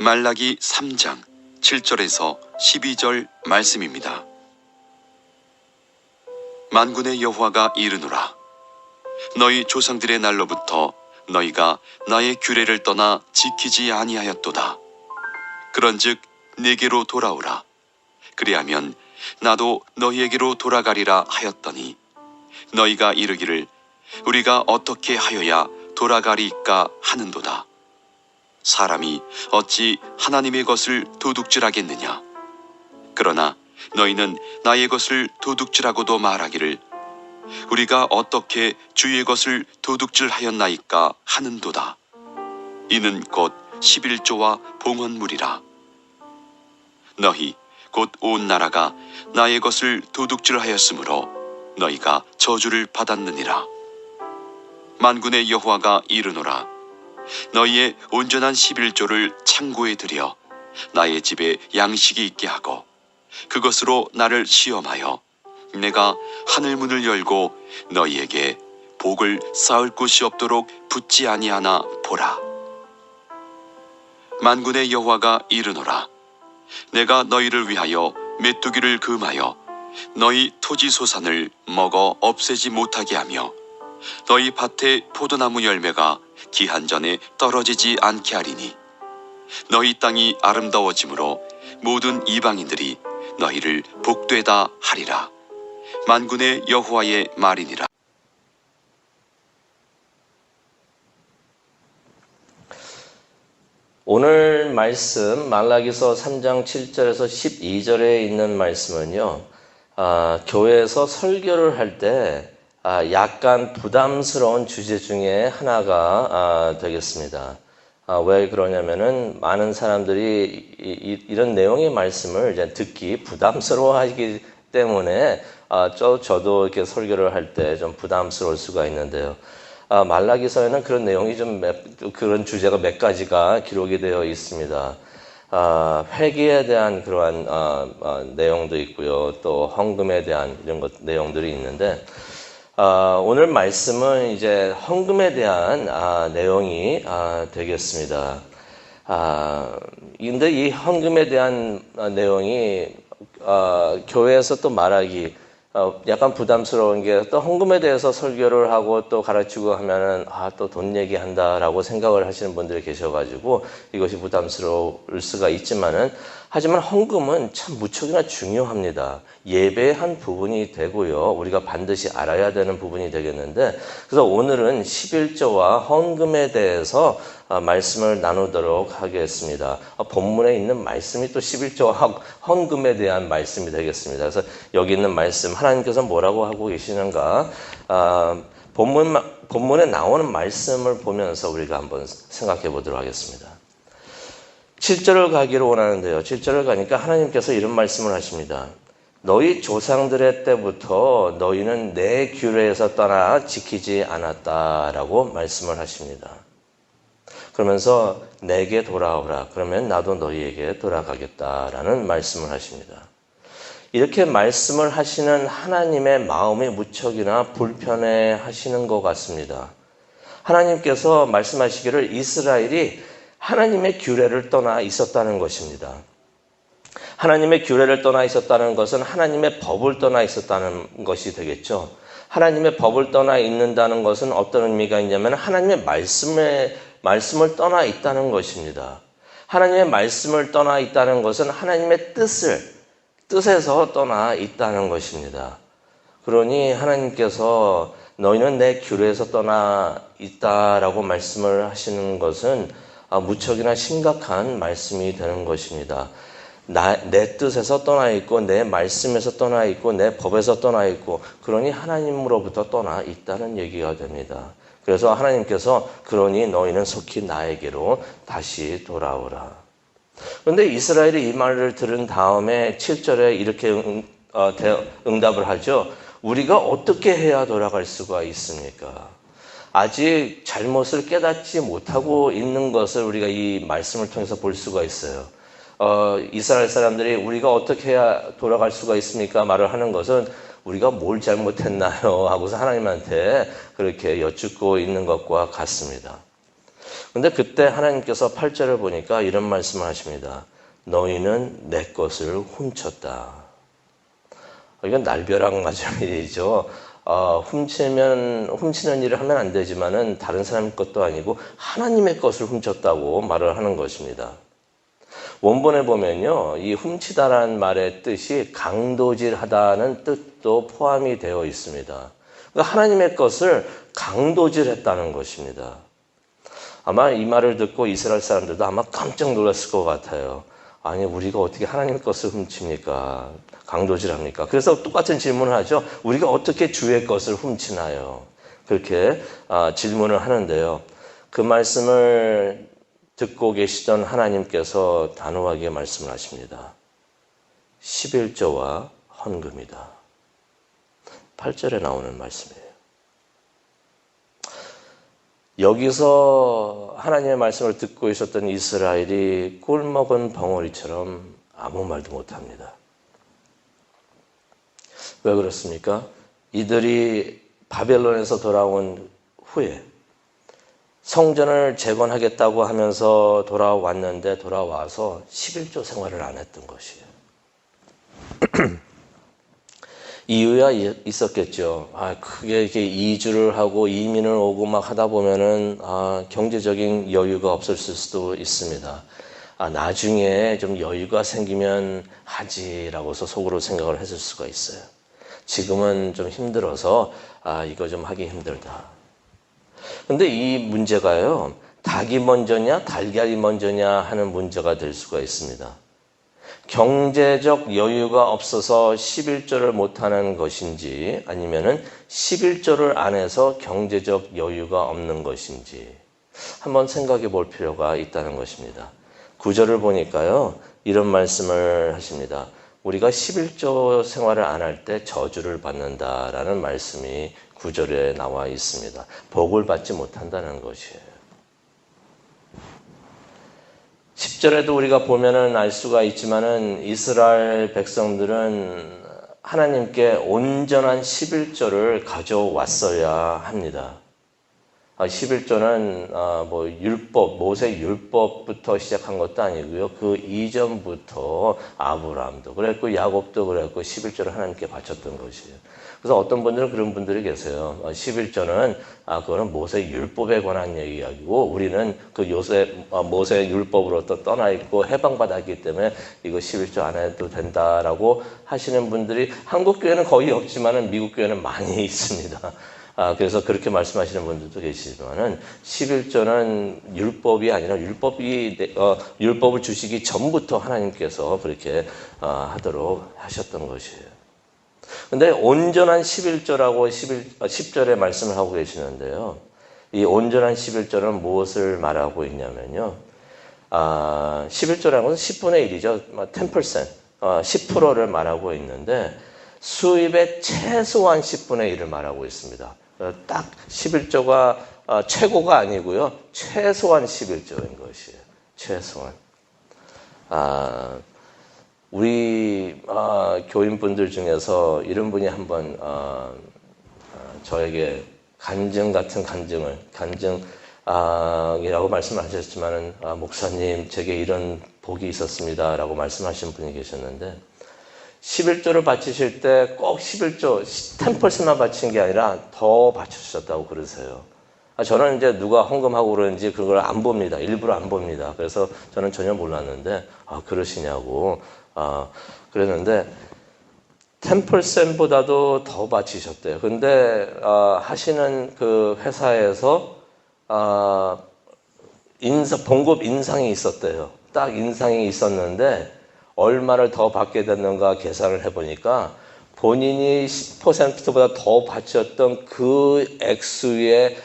말라기 3장 7절에서 12절 말씀입니다. 만군의 여호와가 이르노라. 너희 조상들의 날로부터 너희가 나의 규례를 떠나 지키지 아니하였도다. 그런즉 내게로 돌아오라. 그리하면 나도 너희에게로 돌아가리라 하였더니 너희가 이르기를 우리가 어떻게 하여야 돌아가리이까 하는도다. 사람이 어찌 하나님의 것을 도둑질하겠느냐. 그러나 너희는 나의 것을 도둑질하고도 말하기를 우리가 어떻게 주의 것을 도둑질하였나이까 하는도다. 이는 곧 11조와 봉헌물이라. 너희 곧 온 나라가 나의 것을 도둑질하였으므로 너희가 저주를 받았느니라. 만군의 여호와가 이르노라. 너희의 온전한 11조를 창고에 들여 나의 집에 양식이 있게 하고 그것으로 나를 시험하여 내가 하늘 문을 열고 너희에게 복을 쌓을 곳이 없도록 붙지 아니하나 보라. 만군의 여호와가 이르노라. 내가 너희를 위하여 메뚜기를 금하여 너희 토지 소산을 먹어 없애지 못하게 하며 너희 밭의 포도나무 열매가 기한 전에 떨어지지 않게 하리니 너희 땅이 아름다워짐으로 모든 이방인들이 너희를 복되다 하리라. 만군의 여호와의 말이니라. 오늘 말씀 말라기서 3장 7절에서 12절에 있는 말씀은요, 교회에서 설교를 할 때 약간 부담스러운 주제 중에 하나가 되겠습니다. 왜 그러냐면은 많은 사람들이 이런 내용의 말씀을 이제 듣기 부담스러워하기 때문에 저도 이렇게 설교를 할 때 좀 부담스러울 수가 있는데요. 말라기서에는 그런 내용이 그런 주제가 몇 가지가 기록이 되어 있습니다. 회개에 대한 그러한 내용도 있고요. 또 헌금에 대한 이런 내용들이 있는데, 오늘 말씀은 이제 헌금에 대한 내용이 되겠습니다. 근데 이 헌금에 대한 내용이 교회에서 또 말하기 약간 부담스러운 게, 또 헌금에 대해서 설교를 하고 또 가르치고 하면은 또 돈 얘기한다라고 생각을 하시는 분들이 계셔가지고 이것이 부담스러울 수가 있지만은, 하지만 헌금은 참 무척이나 중요합니다. 예배의 한 부분이 되고요, 우리가 반드시 알아야 되는 부분이 되겠는데, 그래서 오늘은 11조와 헌금에 대해서 말씀을 나누도록 하겠습니다. 본문에 있는 말씀이 또 11조와 헌금에 대한 말씀이 되겠습니다. 그래서 여기 있는 말씀, 하나님께서 뭐라고 하고 계시는가, 본문에 나오는 말씀을 보면서 우리가 한번 생각해 보도록 하겠습니다. 7절을 가기를 원하는데요, 7절을 가니까 하나님께서 이런 말씀을 하십니다. 너희 조상들의 때부터 너희는 내 규례에서 떠나 지키지 않았다라고 말씀을 하십니다. 그러면서 내게 돌아오라. 그러면 나도 너희에게 돌아가겠다라는 말씀을 하십니다. 이렇게 말씀을 하시는 하나님의 마음이 무척이나 불편해 하시는 것 같습니다. 하나님께서 말씀하시기를 이스라엘이 하나님의 규례를 떠나 있었다는 것입니다. 하나님의 규례를 떠나 있었다는 것은 하나님의 법을 떠나 있었다는 것이 되겠죠. 하나님의 법을 떠나 있는다는 것은 어떤 의미가 있냐면 하나님의 말씀을 떠나 있다는 것입니다. 하나님의 말씀을 떠나 있다는 것은 하나님의 뜻에서 떠나 있다는 것입니다. 그러니 하나님께서 너희는 내 규례에서 떠나 있다라고 말씀을 하시는 것은 무척이나 심각한 말씀이 되는 것입니다. 내 뜻에서 떠나 있고 내 말씀에서 떠나 있고 내 법에서 떠나 있고, 그러니 하나님으로부터 떠나 있다는 얘기가 됩니다. 그래서 하나님께서 그러니 너희는 속히 나에게로 다시 돌아오라. 그런데 이스라엘이 이 말을 들은 다음에 7절에 이렇게 응답을 하죠. 우리가 어떻게 해야 돌아갈 수가 있습니까? 아직 잘못을 깨닫지 못하고 있는 것을 우리가 이 말씀을 통해서 볼 수가 있어요. 이스라엘 사람들이 우리가 어떻게 해야 돌아갈 수가 있습니까? 말을 하는 것은 우리가 뭘 잘못했나요? 하고서 하나님한테 그렇게 여쭙고 있는 것과 같습니다. 근데 그때 하나님께서 8절을 보니까 이런 말씀을 하십니다. 너희는 내 것을 훔쳤다. 이건 날벼락 맞은 일이죠. 훔치는 일을 하면 안 되지만은 다른 사람 것도 아니고 하나님의 것을 훔쳤다고 말을 하는 것입니다. 원본에 보면요, 이 훔치다라는 말의 뜻이 강도질하다는 뜻도 포함이 되어 있습니다. 그러니까 하나님의 것을 강도질했다는 것입니다. 아마 이 말을 듣고 이스라엘 사람들도 아마 깜짝 놀랐을 것 같아요. 아니, 우리가 어떻게 하나님 것을 훔칩니까? 강도질합니까? 그래서 똑같은 질문을 하죠. 우리가 어떻게 주의 것을 훔치나요? 그렇게 질문을 하는데요. 그 말씀을 듣고 계시던 하나님께서 단호하게 말씀을 하십니다. 11조와 헌금이다. 8절에 나오는 말씀이에요. 여기서 하나님의 말씀을 듣고 있었던 이스라엘이 꿀먹은 벙어리처럼 아무 말도 못합니다. 왜 그렇습니까? 이들이 바벨론에서 돌아온 후에 성전을 재건하겠다고 하면서 돌아왔는데 돌아와서 11조 생활을 안 했던 것이에요. 이유가 있었겠죠. 크게 이렇게 이주를 하고 이민을 오고 막 하다 보면은 경제적인 여유가 없을 수도 있습니다. 나중에 좀 여유가 생기면 하지라고서 속으로 생각을 했을 수가 있어요. 지금은 좀 힘들어서 이거 좀 하기 힘들다. 근데 이 문제가요, 닭이 먼저냐 달걀이 먼저냐 하는 문제가 될 수가 있습니다. 경제적 여유가 없어서 11조를 못하는 것인지 아니면은 11조를 안 해서 경제적 여유가 없는 것인지 한번 생각해 볼 필요가 있다는 것입니다. 9절을 보니까요, 이런 말씀을 하십니다. 우리가 11조 생활을 안 할 때 저주를 받는다라는 말씀이 9절에 나와 있습니다. 복을 받지 못한다는 것이에요. 10절에도 우리가 보면은 알 수가 있지만은 이스라엘 백성들은 하나님께 온전한 11조를 가져왔어야 합니다. 11조는 모세 율법부터 시작한 것도 아니고요. 그 이전부터 아브라함도 그랬고 야곱도 그랬고 11조를 하나님께 바쳤던 것이에요. 그래서 어떤 분들은 그런 분들이 계세요. 11조는 그거는 모세 율법에 관한 이야기고 우리는 그 모세 율법으로부터 떠나 있고 해방받았기 때문에 이거 11조 안 해도 된다라고 하시는 분들이 한국 교회는 거의 없지만은 미국 교회는 많이 있습니다. 그래서 그렇게 말씀하시는 분들도 계시지만은 11조는 율법이 아니라 율법을 주시기 전부터 하나님께서 그렇게 하도록 하셨던 것이에요. 근데 온전한 11조라고 10절에 말씀을 하고 계시는데요. 이 온전한 11조는 무엇을 말하고 있냐면요. 11조라는 것은 10분의 1이죠. 10%, 10%를 말하고 있는데 수입의 최소한 10분의 1을 말하고 있습니다. 딱 11조가 최고가 아니고요. 최소한 11조인 것이에요. 최소한. 우리 교인분들 중에서 이런 분이 한번 저에게 간증이라고 말씀을 하셨지만은 목사님 제게 이런 복이 있었습니다라고 말씀하신 분이 계셨는데 11조를 바치실 때 꼭 11조 10%만 바친 게 아니라 더 바치셨다고 그러세요. 저는 이제 누가 헌금하고 그러는지 그걸 안 봅니다. 일부러 안 봅니다. 그래서 저는 전혀 몰랐는데 그러시냐고 그랬는데 10%보다도 더 바치셨대요. 근데 하시는 그 회사에서 봉급 인상이 있었대요. 딱 인상이 있었는데 얼마를 더 받게 됐는가 계산을 해보니까 본인이 10%보다 더 바쳤던 그 액수의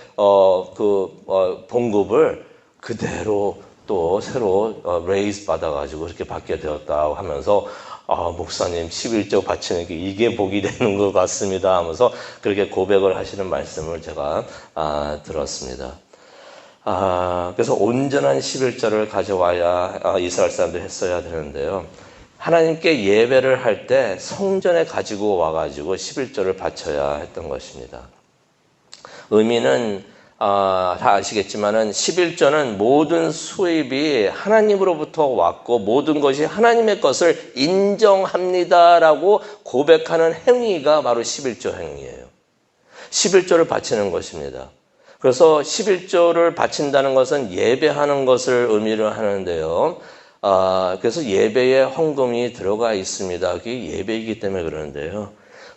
봉급을 그대로 또 새로 레이즈 받아가지고 그렇게 받게 되었다고 하면서 목사님 11조 바치는 게 이게 복이 되는 것 같습니다 하면서 그렇게 고백을 하시는 말씀을 제가 들었습니다. 그래서 온전한 11조를 가져와야 이스라엘 사람들이 했어야 되는데요. 하나님께 예배를 할 때 성전에 가지고 와가지고 11조를 바쳐야 했던 것입니다. 의미는 다 아시겠지만은 11조는 모든 수입이 하나님으로부터 왔고 모든 것이 하나님의 것을 인정합니다라고 고백하는 행위가 바로 11조 행위예요. 11조를 바치는 것입니다. 그래서 11조를 바친다는 것은 예배하는 것을 의미를 하는데요. 그래서 예배에 헌금이 들어가 있습니다. 그게 예배이기 때문에 그러는데요.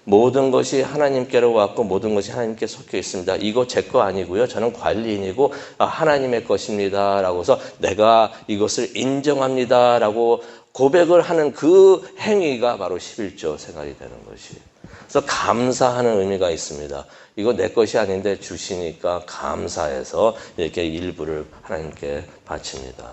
모든 것이 하나님께로 왔고 모든 것이 하나님께 섞여 있습니다. 이거 제 거 아니고요. 저는 관리인이고 하나님의 것입니다. 라고서 내가 이것을 인정합니다. 라고 고백을 하는 그 행위가 바로 11조 생활이 되는 것이에요. 그래서 감사하는 의미가 있습니다. 이거 내 것이 아닌데 주시니까 감사해서 이렇게 일부를 하나님께 바칩니다.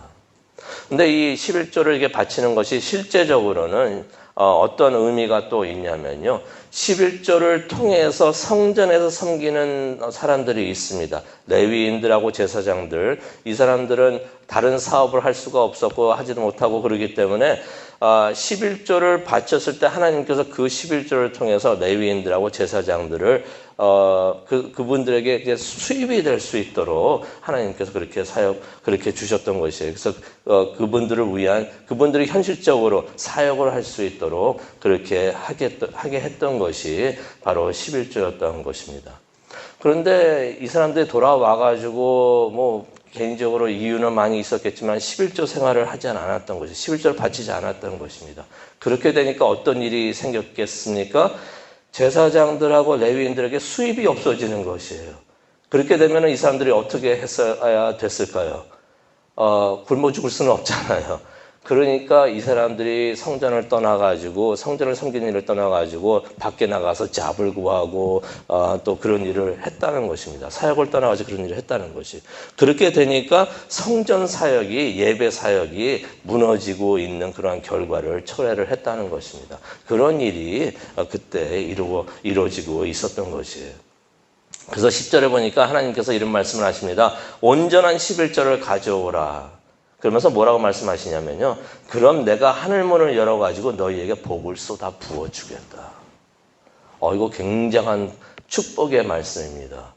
근데 이 11조를 이렇게 바치는 것이 실제적으로는 어떤 의미가 또 있냐면요. 11조를 통해서 성전에서 섬기는 사람들이 있습니다. 레위인들하고 제사장들. 이 사람들은 다른 사업을 할 수가 없었고 하지도 못하고 그러기 때문에 11조를 바쳤을 때 하나님께서 그 11조를 통해서 레위인들하고 제사장들을 그분들에게 이제 수입이 될 수 있도록 하나님께서 그렇게 주셨던 것이에요. 그래서 그분들을 위한 그분들이 현실적으로 사역을 할 수 있도록 그렇게 하게 했던 것이 바로 11조였던 것입니다. 그런데 이 사람들이 돌아와가지고 뭐 개인적으로 이유는 많이 있었겠지만 11조 생활을 하지 않았던 것이 11조를 바치지 않았던 것입니다. 그렇게 되니까 어떤 일이 생겼겠습니까? 제사장들하고 레위인들에게 수입이 없어지는 것이에요. 그렇게 되면 이 사람들이 어떻게 했어야 됐을까요? 굶어 죽을 수는 없잖아요. 그러니까 이 사람들이 성전을 떠나가지고 성전을 섬기는 일을 떠나가지고 밖에 나가서 잡을 구하고 또 그런 일을 했다는 것입니다. 사역을 떠나가지고 그런 일을 했다는 것이. 그렇게 되니까 성전 사역이 예배 사역이 무너지고 있는 그러한 결과를 초래를 했다는 것입니다. 그런 일이 그때 이루어지고 있었던 것이에요. 그래서 10절에 보니까 하나님께서 이런 말씀을 하십니다. 온전한 11절을 가져오라. 그러면서 뭐라고 말씀하시냐면요. 그럼 내가 하늘문을 열어가지고 너희에게 복을 쏟아 부어주겠다. 이거 굉장한 축복의 말씀입니다.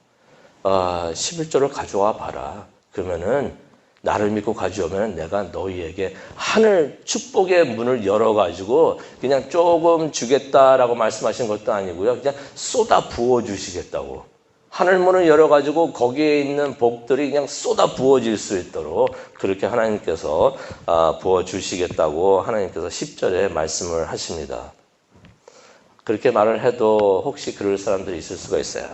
11조를 가져와 봐라. 그러면은 나를 믿고 가져오면 내가 너희에게 하늘 축복의 문을 열어가지고 그냥 조금 주겠다라고 말씀하신 것도 아니고요. 그냥 쏟아 부어주시겠다고. 하늘문을 열어가지고 거기에 있는 복들이 그냥 쏟아 부어질 수 있도록 그렇게 하나님께서 부어주시겠다고 하나님께서 10절에 말씀을 하십니다. 그렇게 말을 해도 혹시 그럴 사람들이 있을 수가 있어요.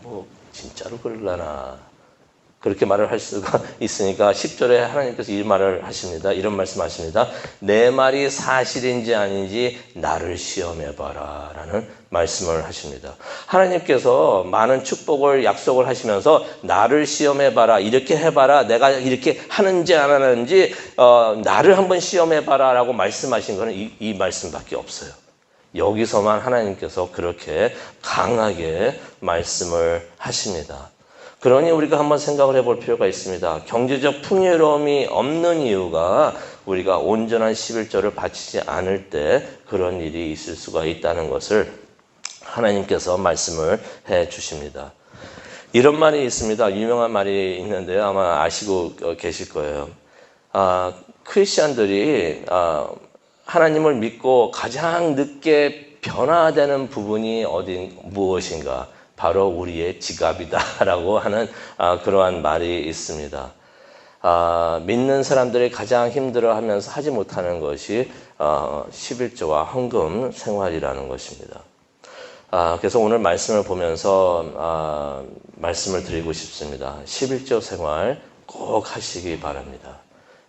뭐 진짜로 그러려나. 그렇게 말을 할 수가 있으니까 10절에 하나님께서 이 말을 하십니다. 이런 말씀하십니다. 내 말이 사실인지 아닌지 나를 시험해봐라 라는 말씀을 하십니다. 하나님께서 많은 축복을 약속을 하시면서 나를 시험해봐라, 이렇게 해봐라, 내가 이렇게 하는지 안 하는지 나를 한번 시험해봐라 라고 말씀하신 것은 이 말씀밖에 없어요. 여기서만 하나님께서 그렇게 강하게 말씀을 하십니다. 그러니 우리가 한번 생각을 해볼 필요가 있습니다. 경제적 풍요로움이 없는 이유가 우리가 온전한 11조를 바치지 않을 때 그런 일이 있을 수가 있다는 것을 하나님께서 말씀을 해 주십니다. 이런 말이 있습니다. 유명한 말이 있는데요. 아마 아시고 계실 거예요. 크리스찬들이 하나님을 믿고 가장 늦게 변화되는 부분이 무엇인가? 바로 우리의 지갑이다라고 하는 그러한 말이 있습니다. 믿는 사람들이 가장 힘들어하면서 하지 못하는 것이 11조와 헌금 생활이라는 것입니다. 그래서 오늘 말씀을 보면서 말씀을 드리고 싶습니다. 11조 생활 꼭 하시기 바랍니다.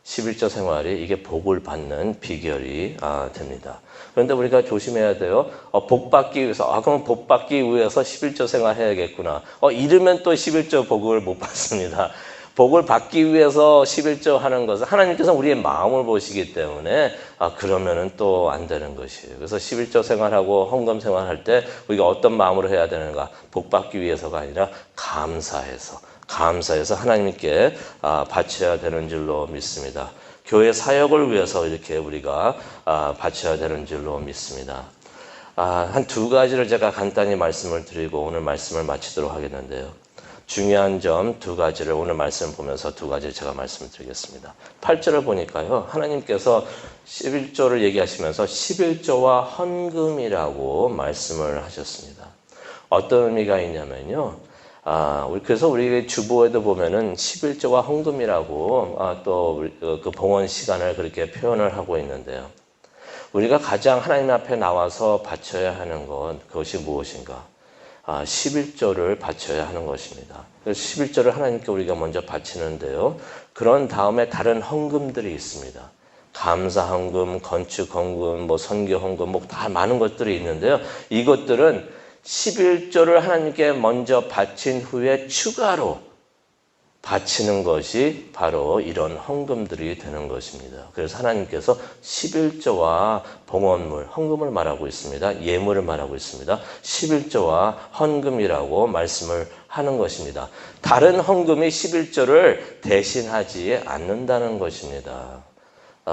11조 생활이 이게 복을 받는 비결이 됩니다. 그런데 우리가 조심해야 돼요. 복 받기 위해서, 그럼 복 받기 위해서 11조 생활 해야겠구나. 이러면 또 11조 복을 못 받습니다. 복을 받기 위해서 11조 하는 것은 하나님께서 우리의 마음을 보시기 때문에 그러면은 또 안 되는 것이에요. 그래서 11조 생활하고 헌금 생활할 때 우리가 어떤 마음으로 해야 되는가? 복 받기 위해서가 아니라 감사해서 하나님께 바쳐야 되는 줄로 믿습니다. 교회 사역을 위해서 이렇게 우리가 바쳐야 되는 줄로 믿습니다. 한 두 가지를 제가 간단히 말씀을 드리고 오늘 말씀을 마치도록 하겠는데요. 중요한 점 두 가지를 오늘 말씀을 보면서 두 가지를 제가 말씀드리겠습니다. 8절을 보니까요. 하나님께서 11조를 얘기하시면서 11조와 헌금이라고 말씀을 하셨습니다. 어떤 의미가 있냐면요. 그래서 우리 주보에도 보면은 11조와 헌금이라고 또 그 봉헌 시간을 그렇게 표현을 하고 있는데요. 우리가 가장 하나님 앞에 나와서 바쳐야 하는 것, 그것이 무엇인가? 11조를 바쳐야 하는 것입니다. 그래서 11조를 하나님께 우리가 먼저 바치는데요. 그런 다음에 다른 헌금들이 있습니다. 감사 헌금, 건축 헌금, 선교 헌금, 다 많은 것들이 있는데요. 이것들은 11조를 하나님께 먼저 바친 후에 추가로 바치는 것이 바로 이런 헌금들이 되는 것입니다. 그래서 하나님께서 11조와 봉헌물, 헌금을 말하고 있습니다. 예물을 말하고 있습니다. 11조와 헌금이라고 말씀을 하는 것입니다. 다른 헌금이 11조를 대신하지 않는다는 것입니다.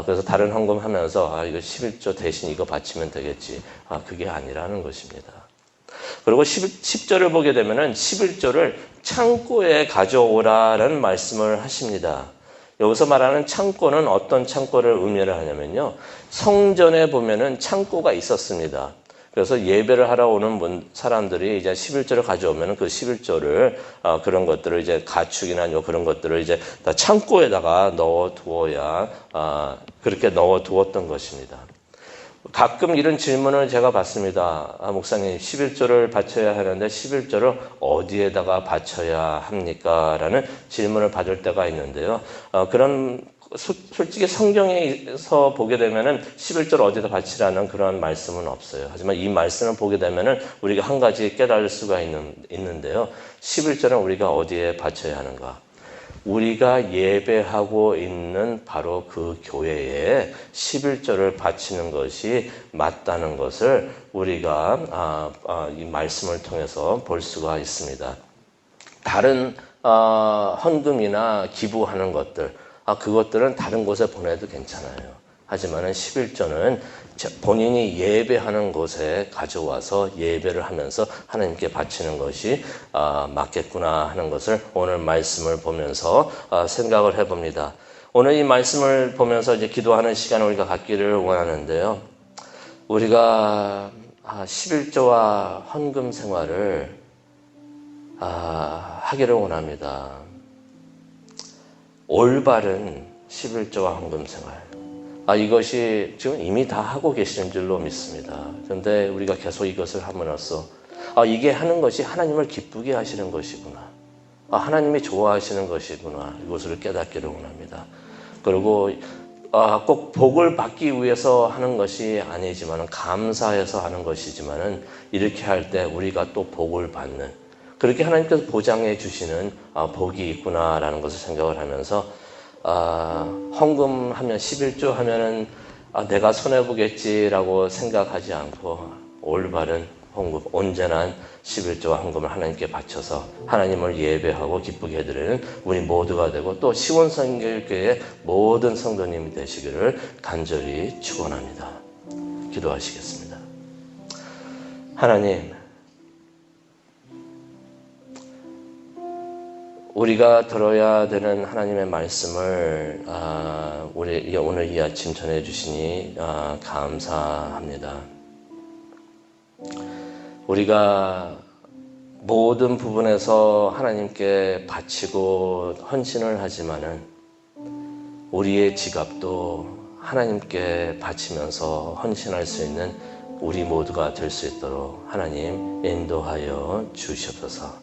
그래서 다른 헌금 하면서 이거 11조 대신 이거 바치면 되겠지. 그게 아니라는 것입니다. 그리고 10절을 보게 되면은 11조를 창고에 가져오라는 말씀을 하십니다. 여기서 말하는 창고는 어떤 창고를 의미를 하냐면요. 성전에 보면은 창고가 있었습니다. 그래서 예배를 하러 오는 사람들이 이제 11조를 가져오면은 그 11조를 그런 것들을 이제 가축이나 그런 것들을 이제 다 창고에다가 넣어 두어야 그렇게 넣어 두었던 것입니다. 가끔 이런 질문을 제가 받습니다. 목사님 11조를 바쳐야 하는데 11조를 어디에다가 바쳐야 합니까? 라는 질문을 받을 때가 있는데요. 그런 솔직히 성경에서 보게 되면은 11조를 어디다 바치라는 그런 말씀은 없어요. 하지만 이 말씀을 보게 되면은 우리가 한 가지 깨달을 수가 있는데요. 11조는 우리가 어디에 바쳐야 하는가? 우리가 예배하고 있는 바로 그 교회에 11조를 바치는 것이 맞다는 것을 우리가 이 말씀을 통해서 볼 수가 있습니다. 다른 헌금이나 기부하는 것들, 그것들은 다른 곳에 보내도 괜찮아요. 하지만은 11조는 본인이 예배하는 곳에 가져와서 예배를 하면서 하나님께 바치는 것이 맞겠구나 하는 것을 오늘 말씀을 보면서 생각을 해봅니다. 오늘 이 말씀을 보면서 이제 기도하는 시간을 우리가 갖기를 원하는데요. 우리가 11조와 헌금 생활을 하기를 원합니다. 올바른 11조와 헌금 생활. 이것이 지금 이미 다 하고 계시는 줄로 믿습니다. 그런데 우리가 계속 이것을 함으로써 이게 하는 것이 하나님을 기쁘게 하시는 것이구나. 하나님이 좋아하시는 것이구나. 이것을 깨닫기를 원합니다. 그리고 꼭 복을 받기 위해서 하는 것이 아니지만 감사해서 하는 것이지만 이렇게 할 때 우리가 또 복을 받는 그렇게 하나님께서 보장해 주시는 복이 있구나라는 것을 생각을 하면서 헌금하면 11조 하면은 내가 손해보겠지라고 생각하지 않고 올바른 헌금, 온전한 11조와 헌금을 하나님께 바쳐서 하나님을 예배하고 기쁘게 해드리는 우리 모두가 되고 또 시원성결교회의 모든 성도님이 되시기를 간절히 축원합니다. 기도하시겠습니다. 하나님, 우리가 들어야 되는 하나님의 말씀을 우리 오늘 이 아침 전해주시니 감사합니다. 우리가 모든 부분에서 하나님께 바치고 헌신을 하지만은 우리의 지갑도 하나님께 바치면서 헌신할 수 있는 우리 모두가 될 수 있도록 하나님 인도하여 주시옵소서.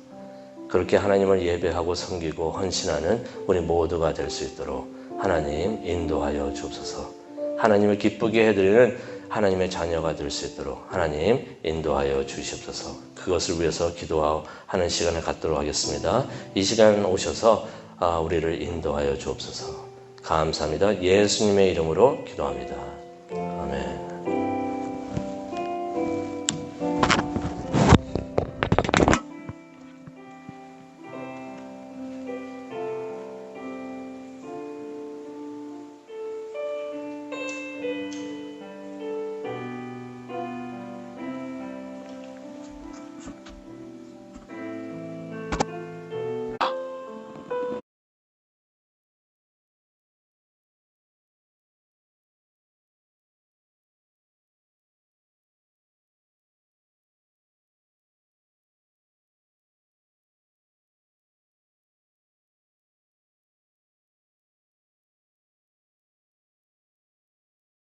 그렇게 하나님을 예배하고 섬기고 헌신하는 우리 모두가 될 수 있도록 하나님 인도하여 주옵소서. 하나님을 기쁘게 해드리는 하나님의 자녀가 될 수 있도록 하나님 인도하여 주시옵소서. 그것을 위해서 기도하는 시간을 갖도록 하겠습니다. 이 시간 오셔서 우리를 인도하여 주옵소서. 감사합니다. 예수님의 이름으로 기도합니다. 아멘.